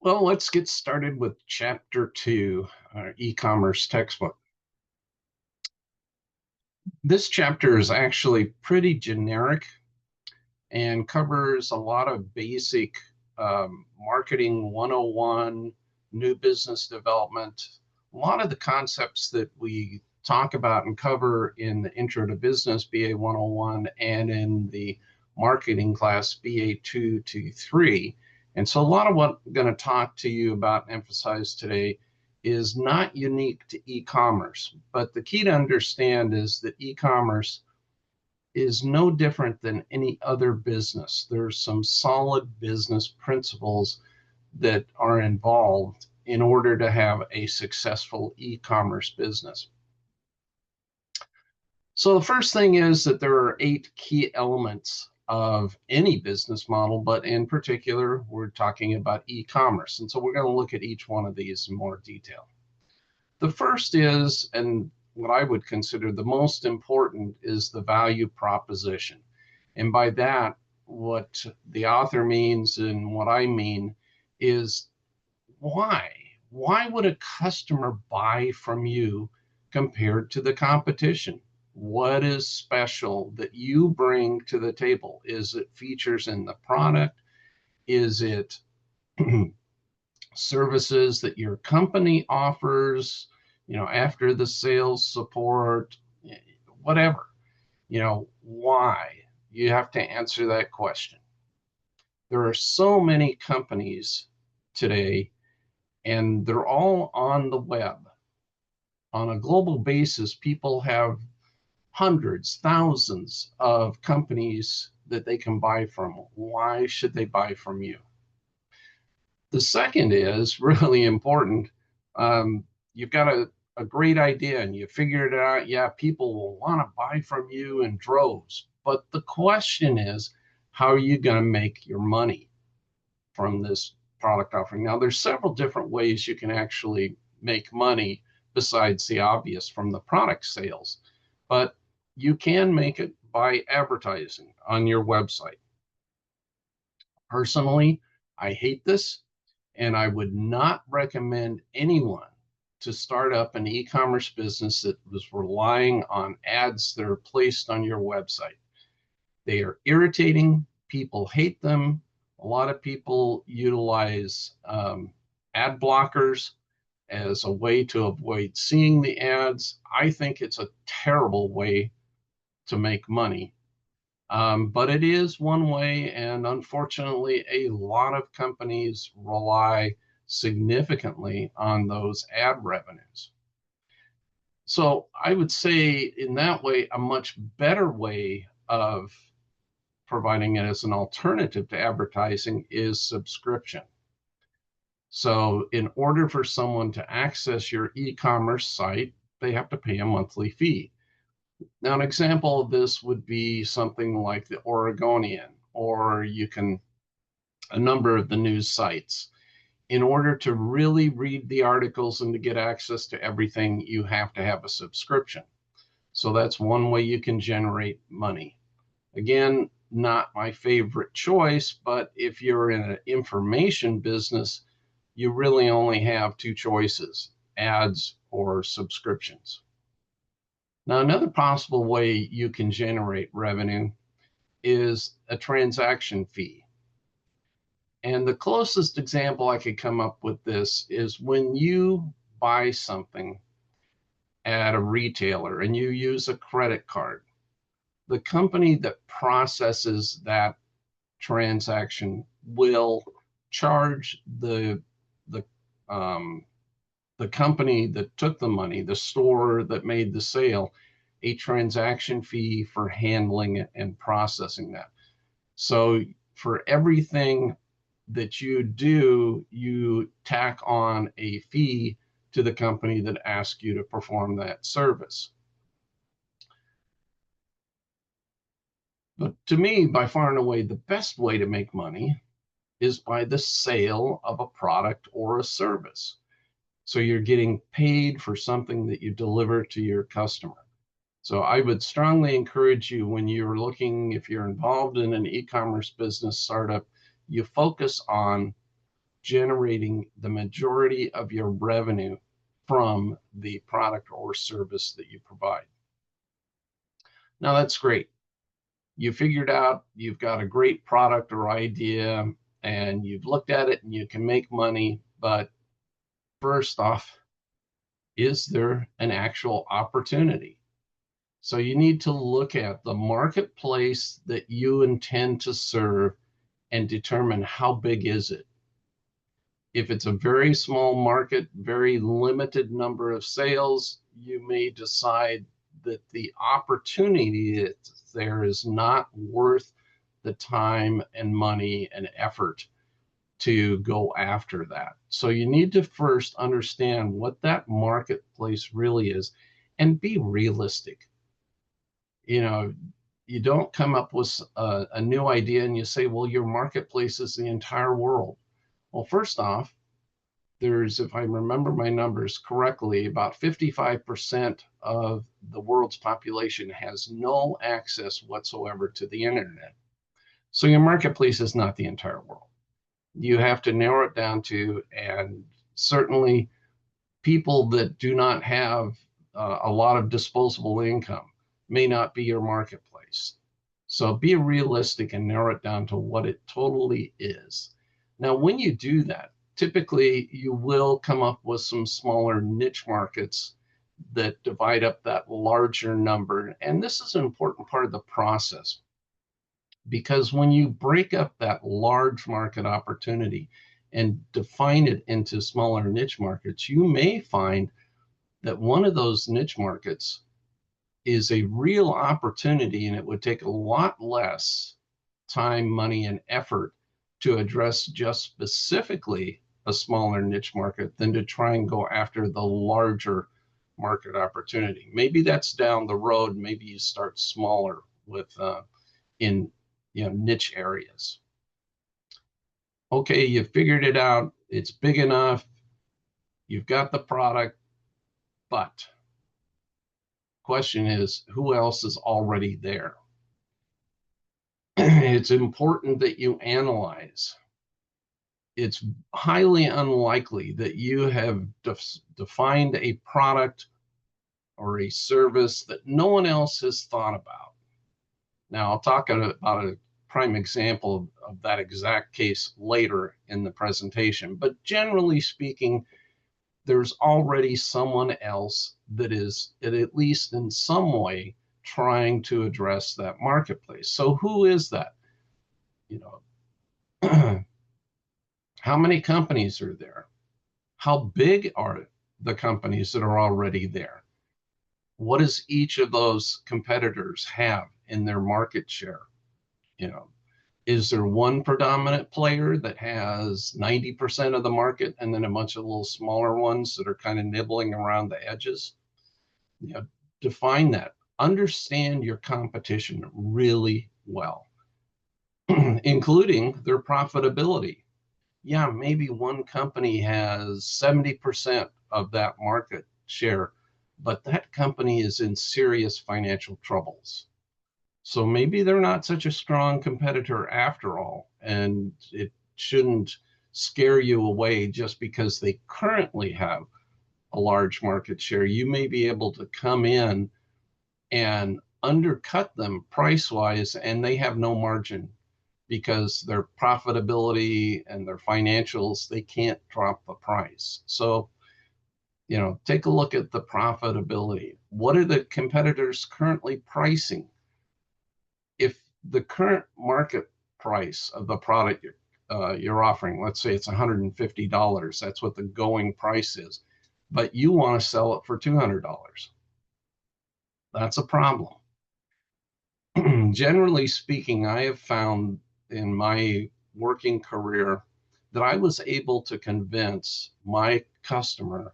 Well, let's get started with chapter 2, our e-commerce textbook. This chapter is actually pretty generic and covers a lot of basic marketing 101, new business development, a lot of the concepts that we talk about and cover in the Intro to Business BA 101 and in the marketing class BA 223. And so a lot of what I'm going to talk to you about and emphasize today is not unique to e-commerce, but the key to understand is that e-commerce is no different than any other business. There's some solid business principles that are involved in order to have a successful e-commerce business. So the first thing is that there are 8 key elements of any business model, but in particular, we're talking about e-commerce. And so we're going to look at each one of these in more detail. The first is, and what I would consider the most important, is the value proposition. And by that, what the author means and what I mean is why? Why would a customer buy from you compared to the competition? What is special that you bring to the table? Is it features in the product? Is it services that your company offers, after the sales support, whatever, why? You have to answer that question. There are so many companies today, and they're all on the web. On a global basis, people have hundreds, thousands of companies that they can buy from. Why should they buy from you? The second is really important. You've got a great idea and you figured it out. Yeah, people will want to buy from you in droves. But the question is, how are you going to make your money from this product offering? Now, there's several different ways you can actually make money besides the obvious from the product sales. But you can make it by advertising on your website. Personally, I hate this. And I would not recommend anyone to start up an e-commerce business that was relying on ads that are placed on your website. They are irritating. People hate them. A lot of people utilize ad blockers as a way to avoid seeing the ads. I think it's a terrible way to make money. But it is one way, and unfortunately, a lot of companies rely significantly on those ad revenues. So I would say in that way, a much better way of providing it as an alternative to advertising is subscription. So in order for someone to access your e-commerce site, they have to pay a monthly fee. Now, an example of this would be something like the Oregonian, or a number of the news sites. In order to really read the articles and to get access to everything, you have to have a subscription. So that's one way you can generate money. Again, not my favorite choice, but if you're in an information business, you really only have 2 choices: ads or subscriptions. Now, another possible way you can generate revenue is a transaction fee. And the closest example I could come up with this is when you buy something at a retailer and you use a credit card, the company that processes that transaction will charge the company that took the money, the store that made the sale, a transaction fee for handling it and processing that. So for everything that you do, you tack on a fee to the company that asked you to perform that service. But to me, by far and away, the best way to make money is by the sale of a product or a service. So you're getting paid for something that you deliver to your customer. So I would strongly encourage you, when you're looking, if you're involved in an e-commerce business startup, you focus on generating the majority of your revenue from the product or service that you provide. Now that's great. You figured out you've got a great product or idea and you've looked at it and you can make money, but first off, is there an actual opportunity? So you need to look at the marketplace that you intend to serve and determine how big is it. If it's a very small market, very limited number of sales, you may decide that the opportunity that's there is not worth the time and money and effort to go after that. So you need to first understand what that marketplace really is and be realistic. You know, you don't come up with a new idea and you say, well, your marketplace is the entire world. Well, first off, there's, if I remember my numbers correctly, about 55% of the world's population has no access whatsoever to the internet. So your marketplace is not the entire world. You have to narrow it down to, and certainly people that do not have a lot of disposable income may not be your marketplace. So be realistic and narrow it down to what it totally is. Now, when you do that, typically you will come up with some smaller niche markets that divide up that larger number. And this is an important part of the process, because when you break up that large market opportunity and define it into smaller niche markets, you may find that one of those niche markets is a real opportunity, and it would take a lot less time, money, and effort to address just specifically a smaller niche market than to try and go after the larger market opportunity. Maybe that's down the road. Maybe you start smaller with in niche areas. Okay, you figured it out. It's big enough. You've got the product, but question is, who else is already there? It's important that you analyze. It's highly unlikely that you have defined a product or a service that no one else has thought about. Now, I'll talk about a prime example of that exact case later in the presentation, but generally speaking, there's already someone else that is at least in some way trying to address that marketplace. So who is that? How many companies are there? How big are the companies that are already there? What does each of those competitors have in their market share? Is there one predominant player that has 90% of the market and then a bunch of little smaller ones that are kind of nibbling around the edges? Define that. Understand your competition really well, including their profitability. Yeah, maybe one company has 70% of that market share, but that company is in serious financial troubles. So maybe they're not such a strong competitor after all, and it shouldn't scare you away just because they currently have a large market share. You may be able to come in and undercut them price-wise, and they have no margin because their profitability and their financials, they can't drop the price. So, take a look at the profitability. What are the competitors currently pricing? If the current market price of the product you're offering, let's say it's $150, that's what the going price is, but you want to sell it for $200, that's a problem. Generally speaking, I have found in my working career that I was able to convince my customer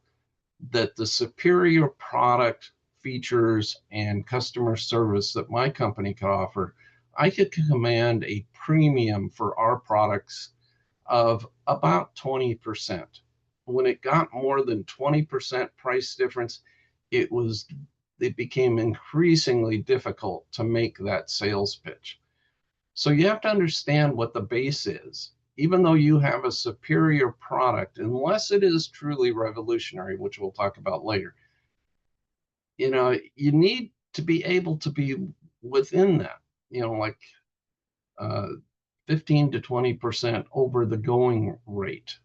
that the superior product features and customer service that my company could offer, I could command a premium for our products of about 20%. When it got more than 20% price difference, it became increasingly difficult to make that sales pitch. So you have to understand what the base is. even though you have a superior product, unless it is truly revolutionary, which we'll talk about later, you need to be able to be within that, like 15 to 20% over the going rate.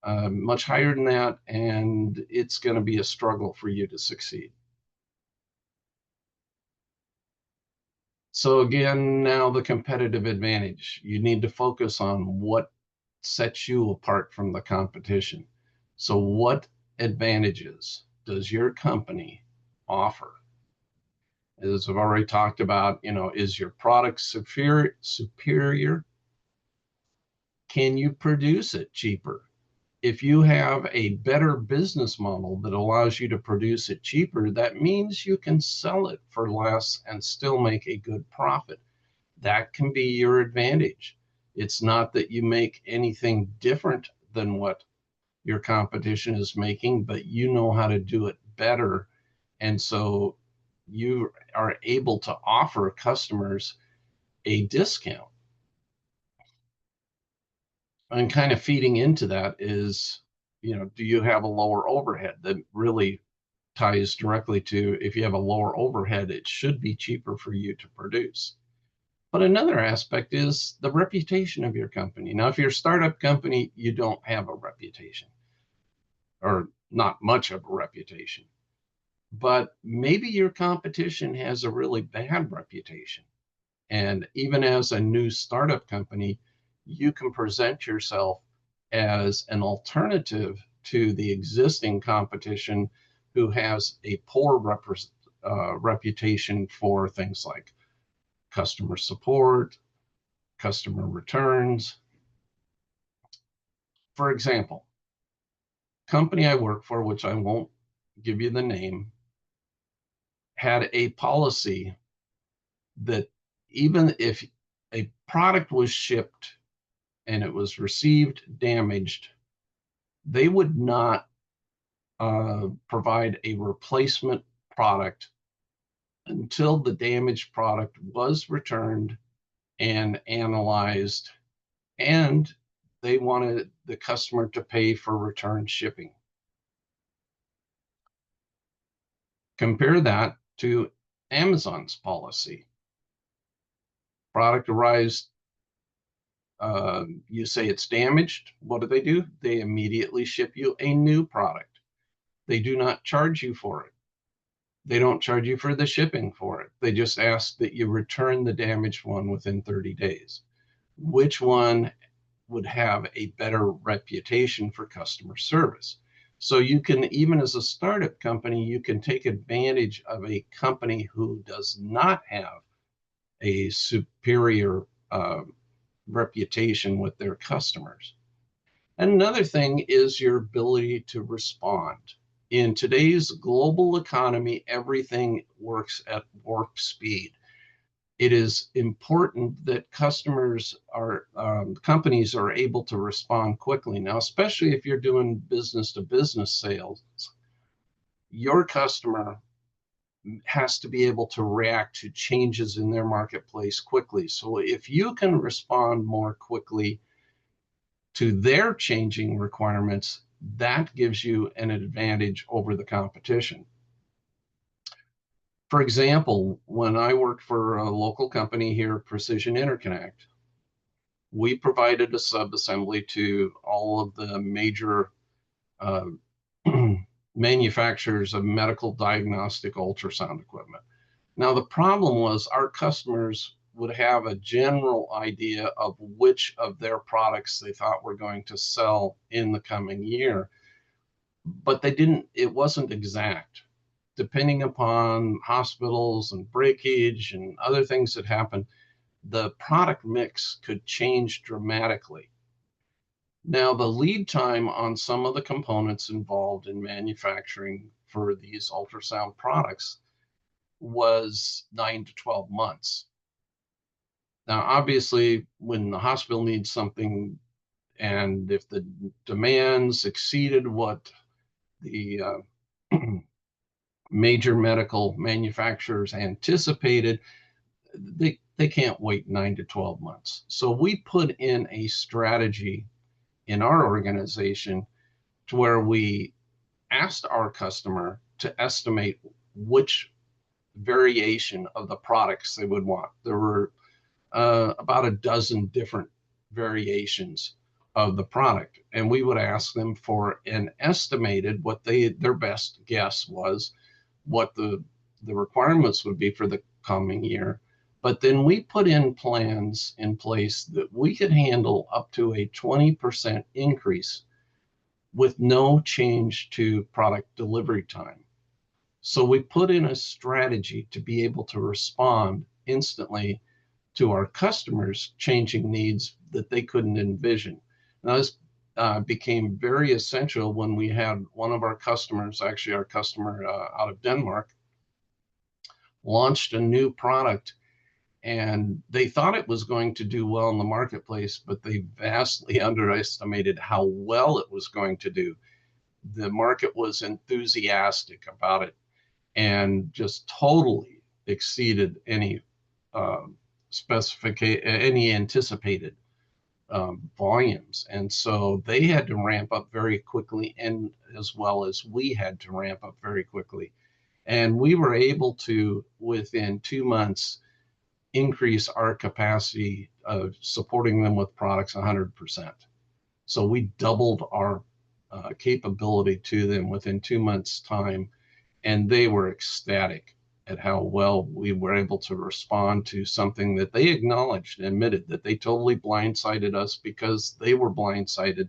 Much higher than that, and it's going to be a struggle for you to succeed. So again, now the competitive advantage. You need to focus on what sets you apart from the competition. So what advantages does your company offer? As I've already talked about, is your product superior? Can you produce it cheaper? If you have a better business model that allows you to produce it cheaper, that means you can sell it for less and still make a good profit. That can be your advantage. It's not that you make anything different than what your competition is making, but you know how to do it better. And so you are able to offer customers a discount. And kind of feeding into that is, do you have a lower overhead? That really ties directly to, if you have a lower overhead, it should be cheaper for you to produce. But another aspect is the reputation of your company. Now, if you're a startup company, you don't have a reputation, or not much of a reputation. But maybe your competition has a really bad reputation. And even as a new startup company, you can present yourself as an alternative to the existing competition who has a poor reputation for things like customer support, customer returns. For example, company I work for, which I won't give you the name, had a policy that even if a product was shipped and it was received damaged, they would not provide a replacement product until the damaged product was returned and analyzed, and they wanted the customer to pay for return shipping. Compare that to Amazon's policy. Product arrives, you say it's damaged. What do? They immediately ship you a new product. They do not charge you for it. They don't charge you for the shipping for it. They just ask that you return the damaged one within 30 days. Which one would have a better reputation for customer service? So you can, even as a startup company, you can take advantage of a company who does not have a superior reputation with their customers. And another thing is your ability to respond. In today's global economy, everything works at warp speed. It is important that companies are able to respond quickly. Now, especially if you're doing business to business sales, your customer has to be able to react to changes in their marketplace quickly. So if you can respond more quickly to their changing requirements, that gives you an advantage over the competition. For example, when I worked for a local company here, Precision Interconnect, we provided a sub-assembly to all of the major manufacturers of medical diagnostic ultrasound equipment. Now, the problem was our customers would have a general idea of which of their products they thought were going to sell in the coming year, but it wasn't exact. Depending upon hospitals and breakage and other things that happen, the product mix could change dramatically. Now, the lead time on some of the components involved in manufacturing for these ultrasound products was 9 to 12 months. Now, obviously, when the hospital needs something, and if the demands exceeded what the major medical manufacturers anticipated, they they can't wait 9 to 12 months. So we put in a strategy in our organization to where we asked our customer to estimate which variation of the products they would want. There were about a dozen different variations of the product, and we would ask them for an estimated what their best guess was what the requirements would be for the coming year. But then we put in plans in place that we could handle up to a 20% increase with no change to product delivery time. So we put in a strategy to be able to respond instantly to our customers' changing needs that they couldn't envision. Now, this became very essential when we had one of our customers, actually our customer out of Denmark, launched a new product, and they thought it was going to do well in the marketplace, but they vastly underestimated how well it was going to do. The market was enthusiastic about it and just totally exceeded any any anticipated volumes. And so they had to ramp up very quickly, and as well as we had to ramp up very quickly. And we were able to, within 2 months, increase our capacity of supporting them with products 100%. So we doubled our capability to them within 2 months' time, and they were ecstatic at how well we were able to respond to something that they acknowledged and admitted that they totally blindsided us because they were blindsided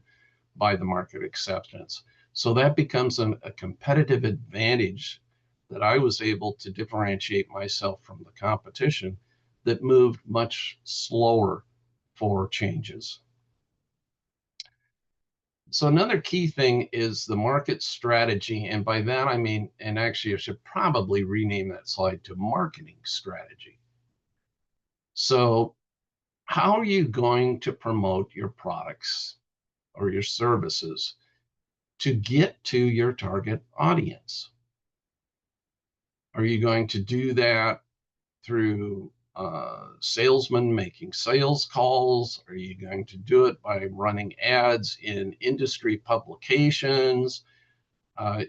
by the market acceptance. So that becomes a competitive advantage that I was able to differentiate myself from the competition that moved much slower for changes. So another key thing is the market strategy. And by that, I mean, and actually I should probably rename that slide to marketing strategy. So how are you going to promote your products or your services to get to your target audience? Are you going to do that through salesmen making sales calls? Are you going to do it by running ads in industry publications? How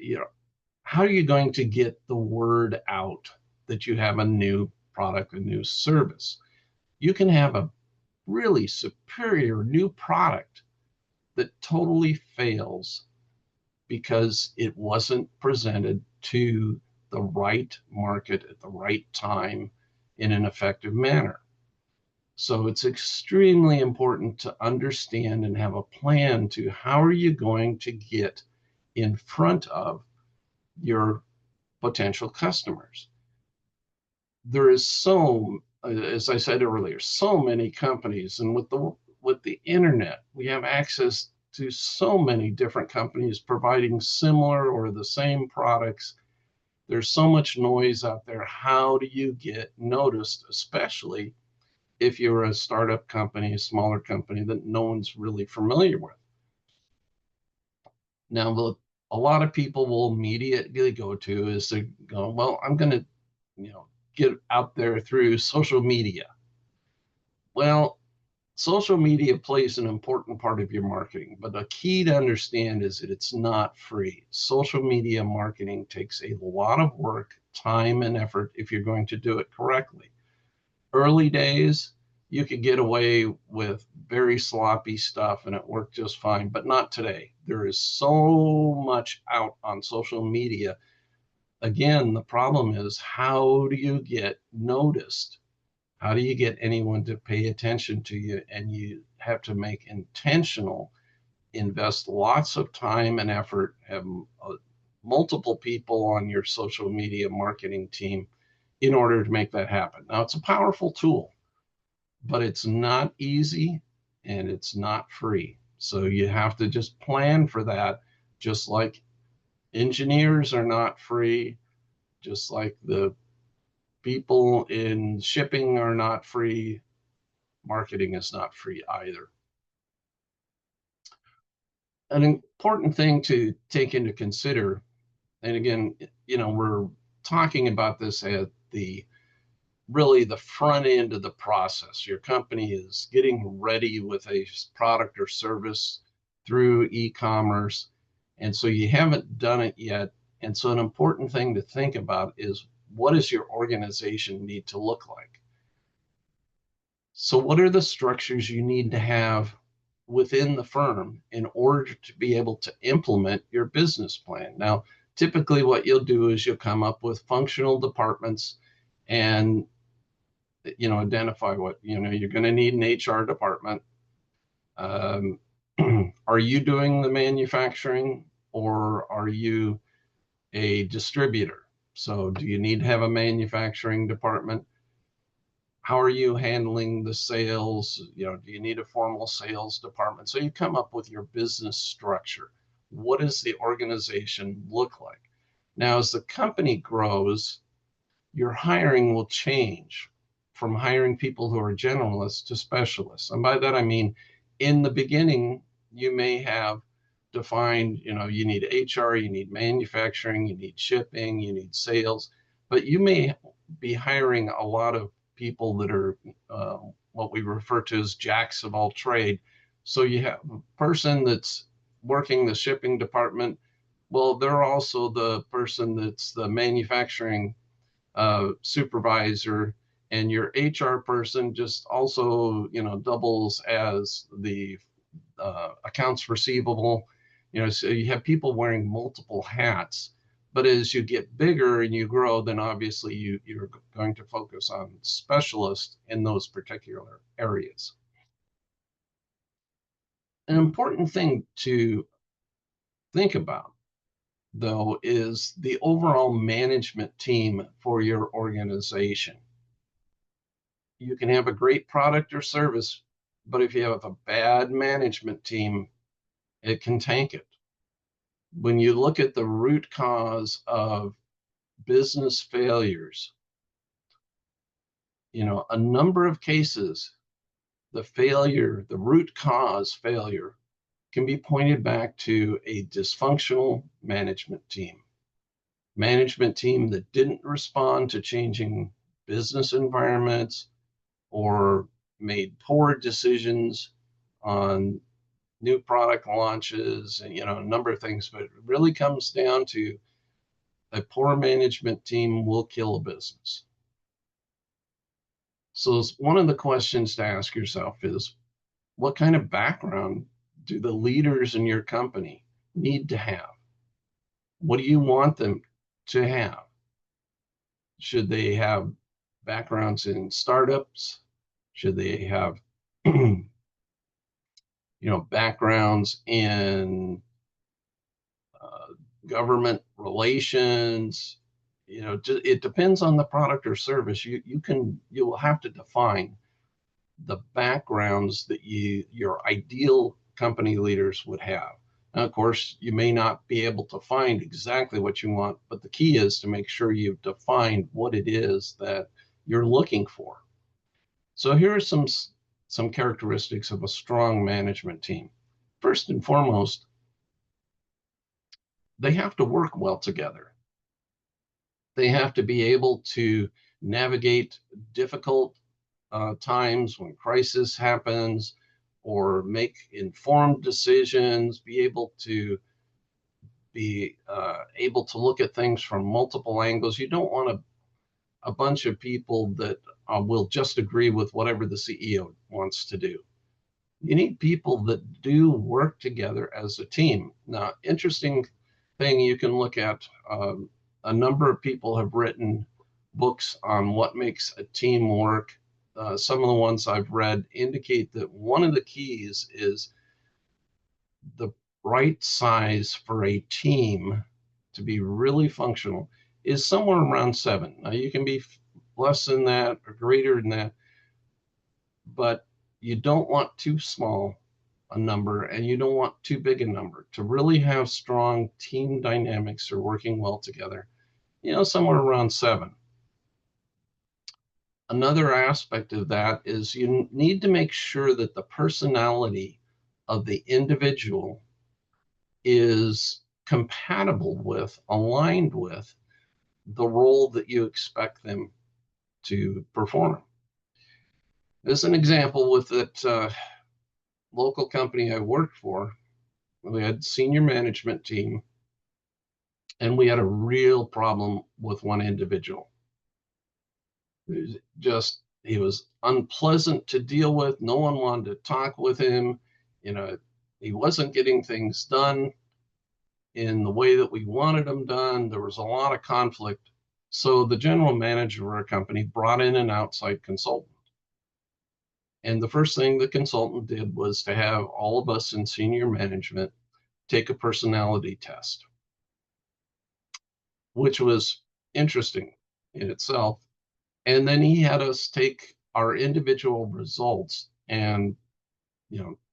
are you going to get the word out that you have a new product, a new service? You can have a really superior new product that totally fails because it wasn't presented to the right market at the right time in an effective manner. So it's extremely important to understand and have a plan to how are you going to get in front of your potential customers. There is as I said earlier, so many companies, and with the internet, we have access to so many different companies providing similar or the same products. There's so much noise out there. How do you get noticed, especially if you're a startup company, a smaller company that no one's really familiar with? Now, a lot of people will immediately go to is to go, well, I'm going to, get out there through social media. Well, social media plays an important part of your marketing, but the key to understand is that it's not free. Social media marketing takes a lot of work, time, and effort if you're going to do it correctly. Early days, you could get away with very sloppy stuff and it worked just fine, but not today. There is so much out on social media. Again, the problem is, how do you get noticed? How do you get anyone to pay attention to you? And you have to make intentional, invest lots of time and effort, have multiple people on your social media marketing team in order to make that happen. Now, it's a powerful tool, but it's not easy and it's not free. So you have to just plan for that, just like engineers are not free, just like the people in shipping are not free. Marketing is not free either. An important thing to take into consider, and again, we're talking about this at the really the front end of the process. Your company is getting ready with a product or service through e-commerce, and so you haven't done it yet. And so an important thing to think about is, what does your organization need to look like? So what are the structures you need to have within the firm in order to be able to implement your business plan? Now, typically what you'll do is you'll come up with functional departments and identify what, you're going to need an HR department. Are you doing the manufacturing, or are you a distributor? So do you need to have a manufacturing department? How are you handling the sales? Do you need a formal sales department? So you come up with your business structure. What does the organization look like? Now, as the company grows, your hiring will change from hiring people who are generalists to specialists. And by that, I mean, in the beginning, you may have defined, you need HR, you need manufacturing, you need shipping, you need sales, but you may be hiring a lot of people that are what we refer to as jacks of all trade. So you have a person that's working the shipping department. Well, they're also the person that's the manufacturing supervisor, and your HR person just also, doubles as the accounts receivable. So you have people wearing multiple hats. But as you get bigger and you grow, then obviously you're going to focus on specialists in those particular areas. An important thing to think about, though, is the overall management team for your organization. You can have a great product or service, but if you have a bad management team, it can tank it. When you look at the root cause of business failures, a number of cases, the root cause failure can be pointed back to a dysfunctional management team that didn't respond to changing business environments, or made poor decisions on new product launches, and a number of things. But it really comes down to a poor management team will kill a business. So one of the questions to ask yourself is, what kind of background do the leaders in your company need to have? What do you want them to have? Should they have backgrounds in startups? Should they have backgrounds in government relations? It depends on the product or service. You will have to define the backgrounds that your ideal company leaders would have. Now, of course, you may not be able to find exactly what you want, but the key is to make sure you've defined what it is that you're looking for. So here are some characteristics of a strong management team. First and foremost, they have to work well together. They have to be able to navigate difficult times when crisis happens, or make informed decisions, be able to look at things from multiple angles. You don't want a bunch of people that will just agree with whatever the CEO wants to do. You need people that do work together as a team. Now, interesting thing you can look at, a number of people have written books on what makes a team work. Some of the ones I've read indicate that one of the keys is the right size for a team to be really functional is somewhere around 7. Now, you can be less than that or greater than that, but you don't want too small a number, and you don't want too big a number. To really have strong team dynamics or working well together, somewhere around 7. Another aspect of that is you need to make sure that the personality of the individual is compatible with, aligned with the role that you expect them to perform. As an example, with that local company I worked for, we had senior management team, and we had a real problem with one individual. He was unpleasant to deal with. No one wanted to talk with him. He wasn't getting things done in the way that we wanted them done. There was a lot of conflict. So the general manager of our company brought in an outside consultant. And the first thing the consultant did was to have all of us in senior management take a personality test, which was interesting in itself. And then he had us take our individual results and,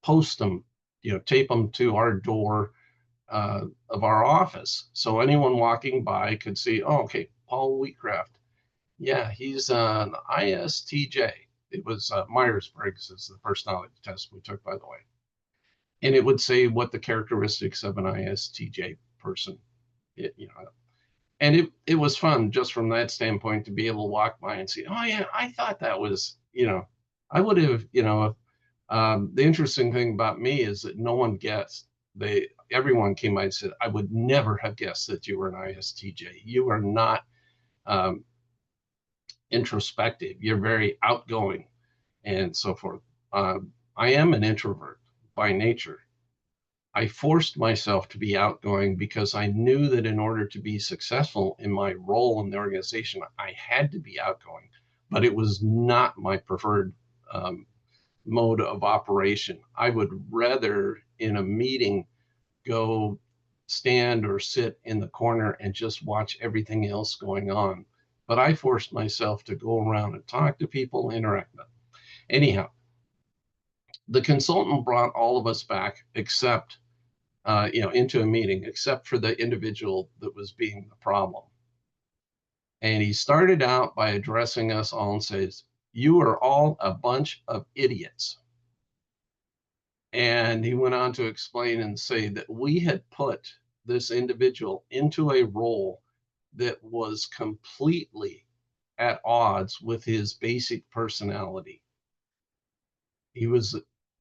post them, tape them to our door of our office. So anyone walking by could see, oh, okay, Paul Wheatcraft. Yeah, he's an ISTJ. It was Myers-Briggs is the personality test we took, by the way. And it would say what the characteristics of an ISTJ person, and it was fun just from that standpoint to be able to walk by and see, oh yeah, I thought that was, I would have, the interesting thing about me is that no one guessed. Everyone came by and said, I would never have guessed that you were an ISTJ. You are not introspective. You're very outgoing and so forth. I am an introvert by nature. I forced myself to be outgoing because I knew that in order to be successful in my role in the organization, I had to be outgoing, but it was not my preferred mode of operation. I would rather in a meeting go stand or sit in the corner and just watch everything else going on. But I forced myself to go around and talk to people, interact with them. Anyhow, the consultant brought all of us back except into a meeting, except for the individual that was being the problem. And he started out by addressing us all and says, you are all a bunch of idiots. And he went on to explain and say that we had put this individual into a role that was completely at odds with his basic personality. He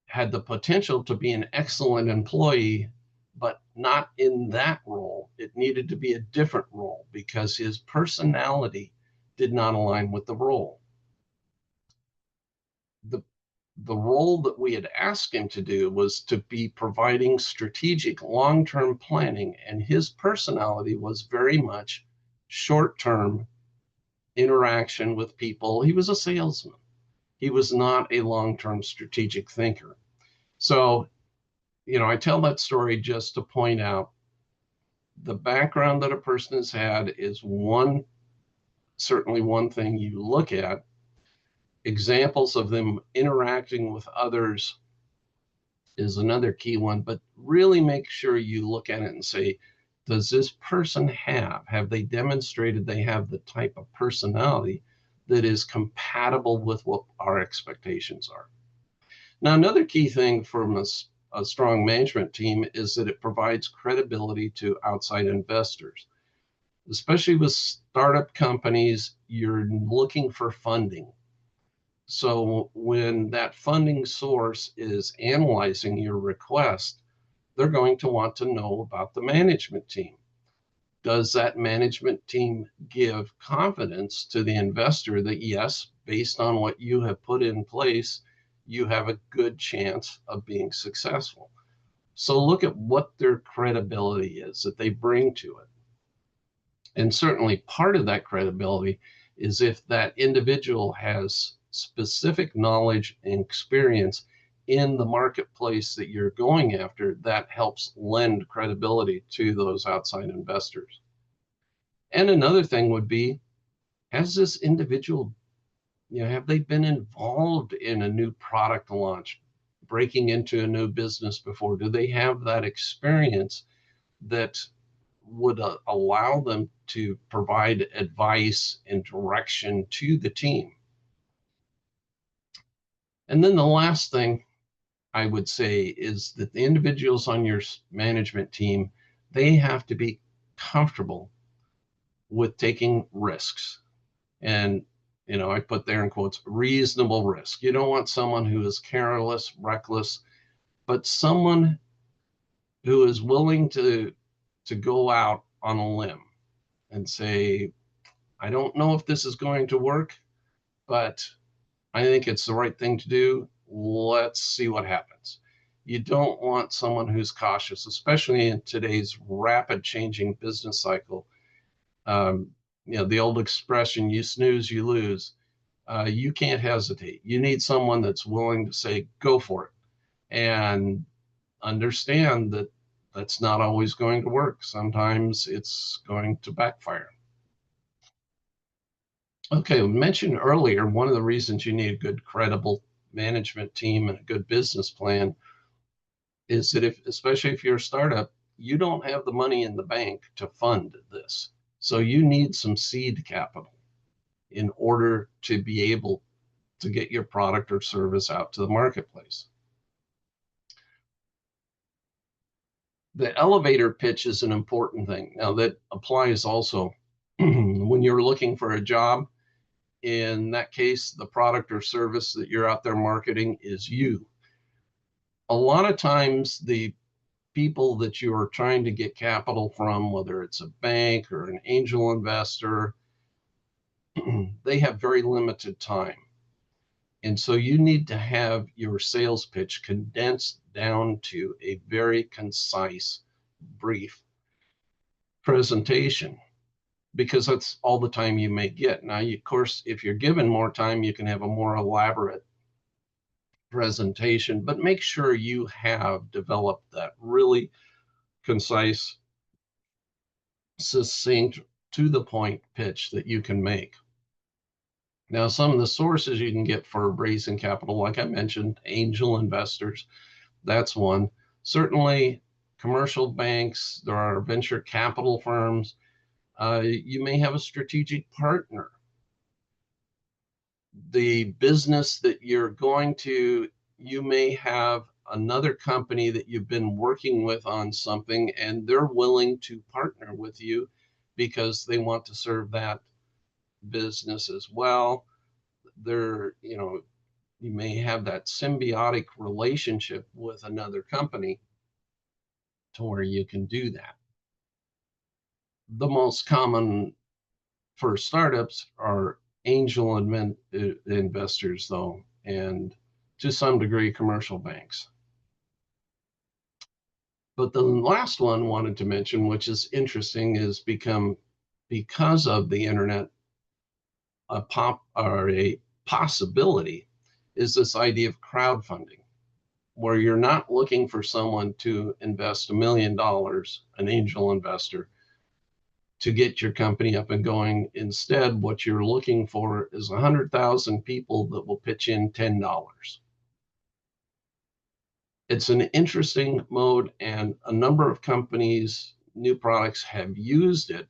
had the potential to be an excellent employee, but not in that role. It needed to be a different role because his personality did not align with the role. The role that we had asked him to do was to be providing strategic long-term planning, and his personality was very much short-term interaction with people. He was a salesman. He was not a long-term strategic thinker. So I tell that story just to point out the background that a person has had is certainly one thing you look at. Examples of them interacting with others is another key one, but really make sure you look at it and say, does this person have they demonstrated they have the type of personality that is compatible with what our expectations are? Now, another key thing from a strong management team is that it provides credibility to outside investors. Especially with startup companies, you're looking for funding. So when that funding source is analyzing your request, they're going to want to know about the management team. Does that management team give confidence to the investor that, yes, based on what you have put in place, you have a good chance of being successful? So look at what their credibility is that they bring to it. And certainly part of that credibility is if that individual has specific knowledge and experience in the marketplace that you're going after, that helps lend credibility to those outside investors. And another thing would be, has this individual, have they been involved in a new product launch, breaking into a new business before? Do they have that experience that would allow them to provide advice and direction to the team? And then the last thing I would say is that the individuals on your management team, they have to be comfortable with taking risks. And I put there in quotes, reasonable risk. You don't want someone who is careless, reckless, but someone who is willing to go out on a limb and say, I don't know if this is going to work, but I think it's the right thing to do. Let's see what happens. You don't want someone who's cautious, especially in today's rapid changing business cycle. Um, the old expression, you snooze, you lose. You can't hesitate. You need someone that's willing to say, go for it, and understand that that's not always going to work. Sometimes it's going to backfire. Okay, we mentioned earlier, one of the reasons you need a good, credible management team and a good business plan is that especially if you're a startup, you don't have the money in the bank to fund this. So you need some seed capital in order to be able to get your product or service out to the marketplace. The elevator pitch is an important thing. Now, that applies also when you're looking for a job. In that case, the product or service that you're out there marketing is you. A lot of times, the people that you are trying to get capital from, whether it's a bank or an angel investor, they have very limited time. And so you need to have your sales pitch condensed down to a very concise, brief presentation, because that's all the time you may get. Now, of course, if you're given more time, you can have a more elaborate presentation, but make sure you have developed that really concise, succinct, to the point pitch that you can make. Now, some of the sources you can get for raising capital, like I mentioned, angel investors, that's one. Certainly, commercial banks, there are venture capital firms. You may have a strategic partner. The business that you're going to, you may have another company that you've been working with on something, and they're willing to partner with you because they want to serve that business as well. You may have that symbiotic relationship with another company to where you can do that. The most common for startups are angel investors, though, and to some degree, commercial banks. But the last one I wanted to mention, which is interesting, is because of the internet, a possibility is this idea of crowdfunding, where you're not looking for someone to invest $1 million, an angel investor, to get your company up and going. Instead, what you're looking for is 100,000 people that will pitch in $10. It's an interesting mode, and a number of companies, new products, have used it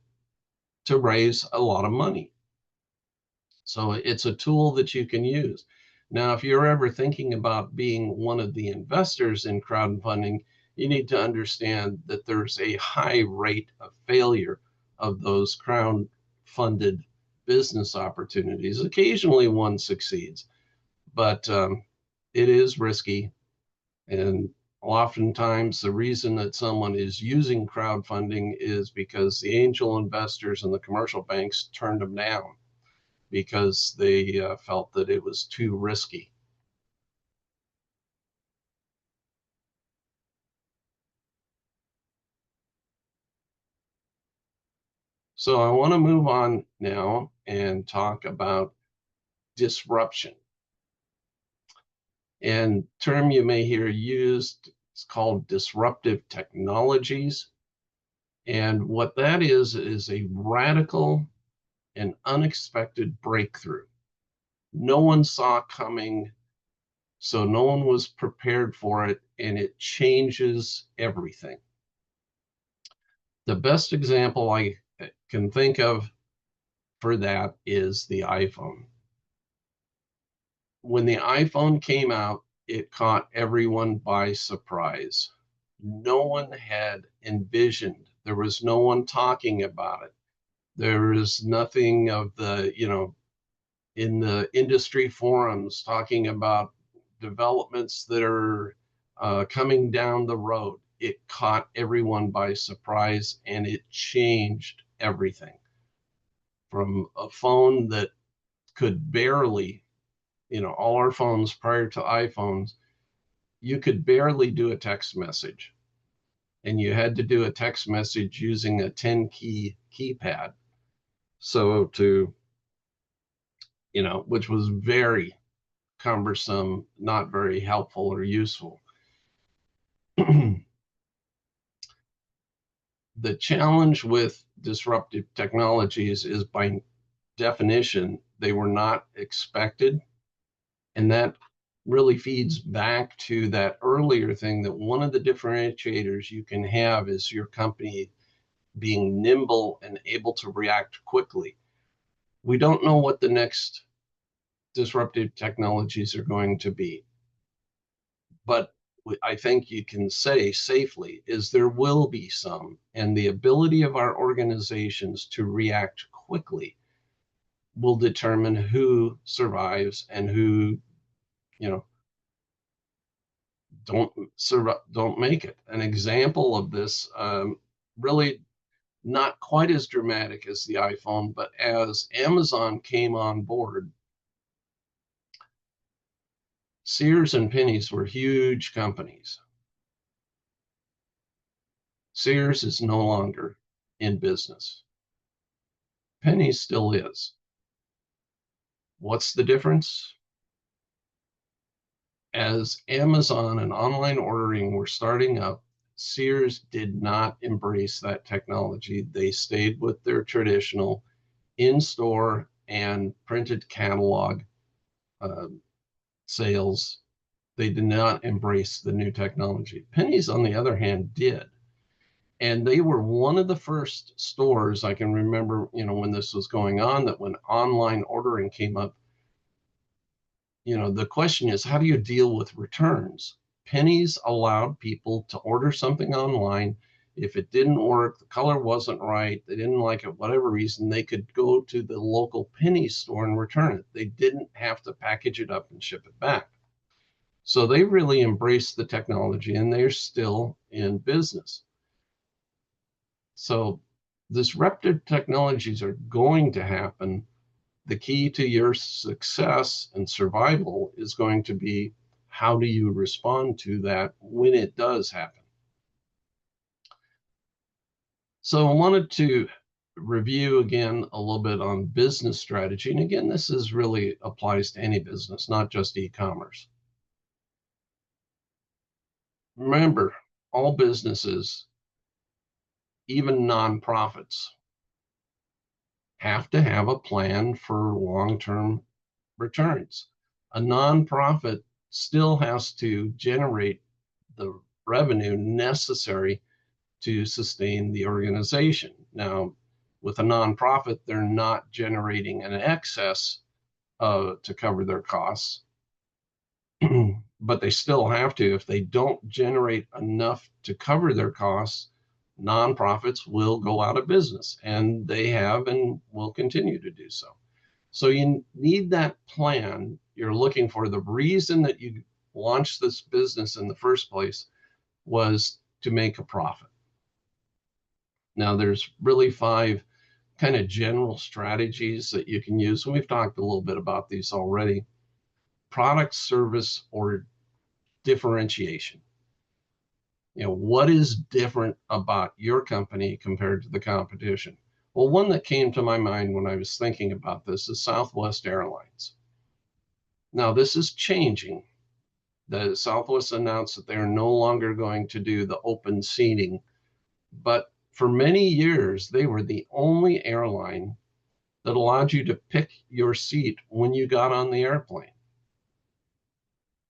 to raise a lot of money. So it's a tool that you can use. Now, if you're ever thinking about being one of the investors in crowdfunding, you need to understand that there's a high rate of failure of those crowd-funded business opportunities. Occasionally one succeeds, but it is risky. And oftentimes the reason that someone is using crowdfunding is because the angel investors and the commercial banks turned them down because they felt that it was too risky. So I want to move on now and talk about disruption. And term you may hear used, it's called disruptive technologies. And what that is a radical and unexpected breakthrough. No one saw coming, so no one was prepared for it, and it changes everything. The best example I can think of for that is the iPhone. When the iPhone came out, it caught everyone by surprise. No one had envisioned, there was no one talking about it. There is nothing of the, in the industry forums talking about developments that are coming down the road. It caught everyone by surprise, and it changed everything. From a phone that could barely, all our phones prior to iPhones, you could barely do a text message. And you had to do a text message using a 10-key keypad. So which was very cumbersome, not very helpful or useful. The challenge with disruptive technologies is, by definition, they were not expected. And that really feeds back to that earlier thing, that one of the differentiators you can have is your company being nimble and able to react quickly. We don't know what the next disruptive technologies are going to be, but I think you can say safely is there will be some, and the ability of our organizations to react quickly will determine who survives and who, don't make it. An example of this, really not quite as dramatic as the iPhone, but as Amazon came on board, Sears and Penny's were huge companies. Sears is no longer in business. Penny's still is. What's the difference? As Amazon and online ordering were starting up, Sears did not embrace that technology. They stayed with their traditional in-store and printed catalog sales. They did not embrace the new technology. Penny's, on the other hand, did. And they were one of the first stores I can remember, when this was going on, that when online ordering came up, the question is, how do you deal with returns? Penny's allowed people to order something online. If it didn't work, the color wasn't right, they didn't like it, whatever reason, they could go to the local Penny store and return it. They didn't have to package it up and ship it back. So they really embraced the technology, and they're still in business. So disruptive technologies are going to happen. The key to your success and survival is going to be, how do you respond to that when it does happen? So I wanted to review again a little bit on business strategy. And again, this is really applies to any business, not just e-commerce. Remember, all businesses, even nonprofits, have to have a plan for long-term returns. A nonprofit still has to generate the revenue necessary to sustain the organization. Now, with a nonprofit, they're not generating an excess to cover their costs, but they still have to. If they don't generate enough to cover their costs, nonprofits will go out of business, and they have and will continue to do so. So you need that plan you're looking for. The reason that you launched this business in the first place was to make a profit. Now, there's really 5 kind of general strategies that you can use, and we've talked a little bit about these already. Product, service, or differentiation. What is different about your company compared to the competition? Well, one that came to my mind when I was thinking about this is Southwest Airlines. Now, this is changing. The Southwest announced that they're no longer going to do the open seating, but for many years, they were the only airline that allowed you to pick your seat when you got on the airplane.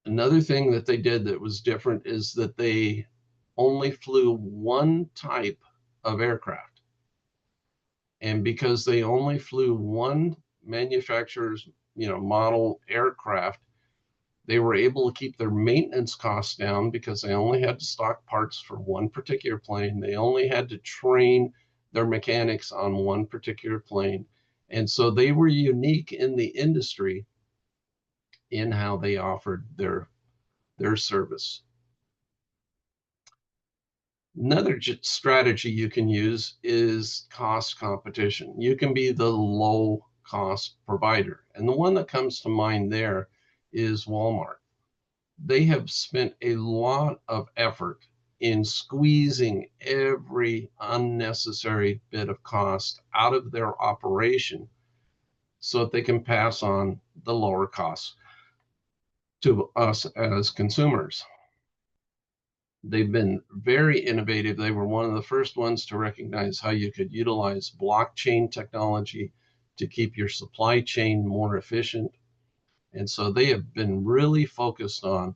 Another thing that they did that was different is that they only flew one type of aircraft. And because they only flew one manufacturer's, model aircraft, they were able to keep their maintenance costs down because they only had to stock parts for one particular plane. They only had to train their mechanics on one particular plane. And so they were unique in the industry in how they offered their service. Another strategy you can use is cost competition. You can be the low cost provider. And the one that comes to mind there is Walmart. They have spent a lot of effort in squeezing every unnecessary bit of cost out of their operation so that they can pass on the lower costs to us as consumers. They've been very innovative. They were one of the first ones to recognize how you could utilize blockchain technology to keep your supply chain more efficient. And so they have been really focused on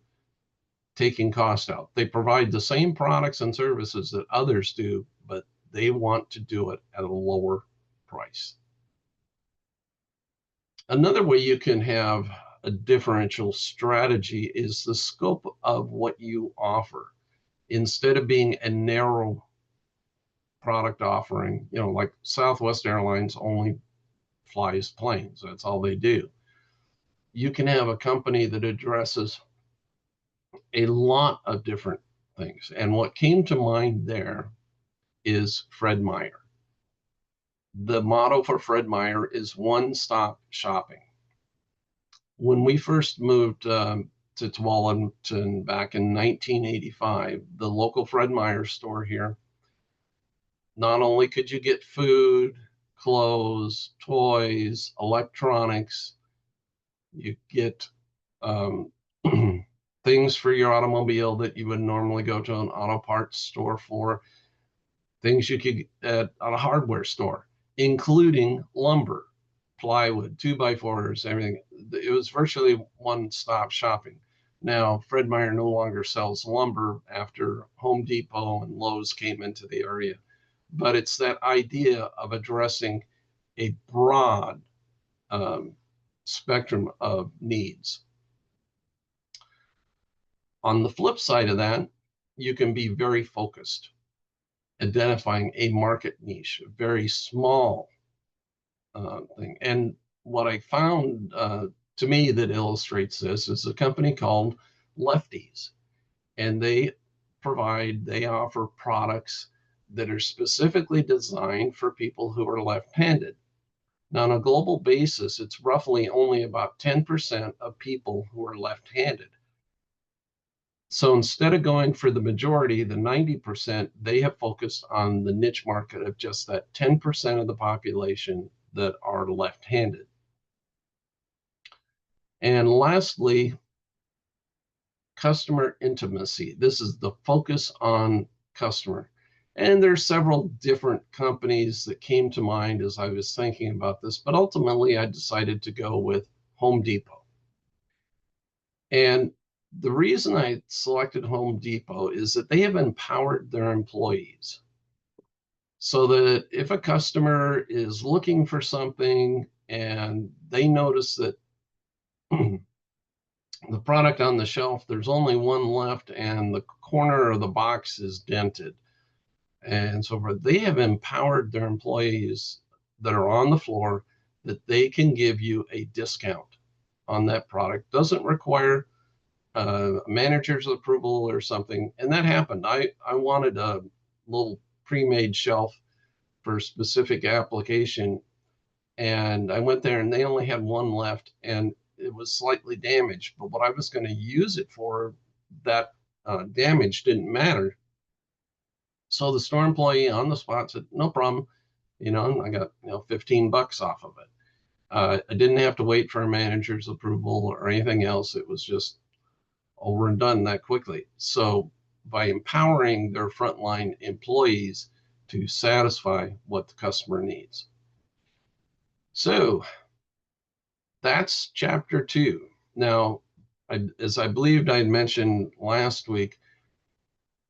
taking cost out. They provide the same products and services that others do, but they want to do it at a lower price. Another way you can have a differential strategy is the scope of what you offer. Instead of being a narrow product offering, like Southwest Airlines only flies planes, that's all they do. You can have a company that addresses a lot of different things. And what came to mind there is Fred Meyer. The motto for Fred Meyer is one-stop shopping. When we first moved to Tualatin back in 1985, the local Fred Meyer store here, not only could you get food, clothes, toys, electronics, you get things for your automobile that you would normally go to an auto parts store for, things you could get at a hardware store, including lumber, plywood, 2x4s, everything. It was virtually one-stop shopping. Now, Fred Meyer no longer sells lumber after Home Depot and Lowe's came into the area. But it's that idea of addressing a broad spectrum of needs. On the flip side of that, you can be very focused, identifying a market niche, a very small thing. And what I found to me that illustrates this is a company called Lefties. And they offer products that are specifically designed for people who are left-handed. Now, on a global basis, it's roughly only about 10% of people who are left-handed. So instead of going for the majority, the 90%, they have focused on the niche market of just that 10% of the population that are left-handed. And lastly, customer intimacy. This is the focus on customer. And there's several different companies that came to mind as I was thinking about this, but ultimately I decided to go with Home Depot. And the reason I selected Home Depot is that they have empowered their employees so that if a customer is looking for something and they notice that the product on the shelf, there's only one left and the corner of the box is dented, and so forth, they have empowered their employees that are on the floor that they can give you a discount on that product. Doesn't require a manager's approval or something. And that happened. I wanted a little pre-made shelf for a specific application. And I went there and they only had one left and it was slightly damaged. But what I was going to use it for, that damage didn't matter. So the store employee on the spot said, no problem. I got, $15 off of it. I didn't have to wait for a manager's approval or anything else. It was just over and done that quickly. So by empowering their frontline employees to satisfy what the customer needs. So that's chapter 2. Now, as I believed I mentioned last week,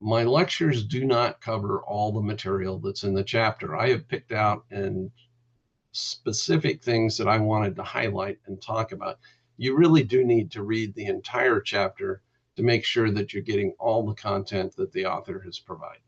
my lectures do not cover all the material that's in the chapter. I have picked out and specific things that I wanted to highlight and talk about. You really do need to read the entire chapter to make sure that you're getting all the content that the author has provided.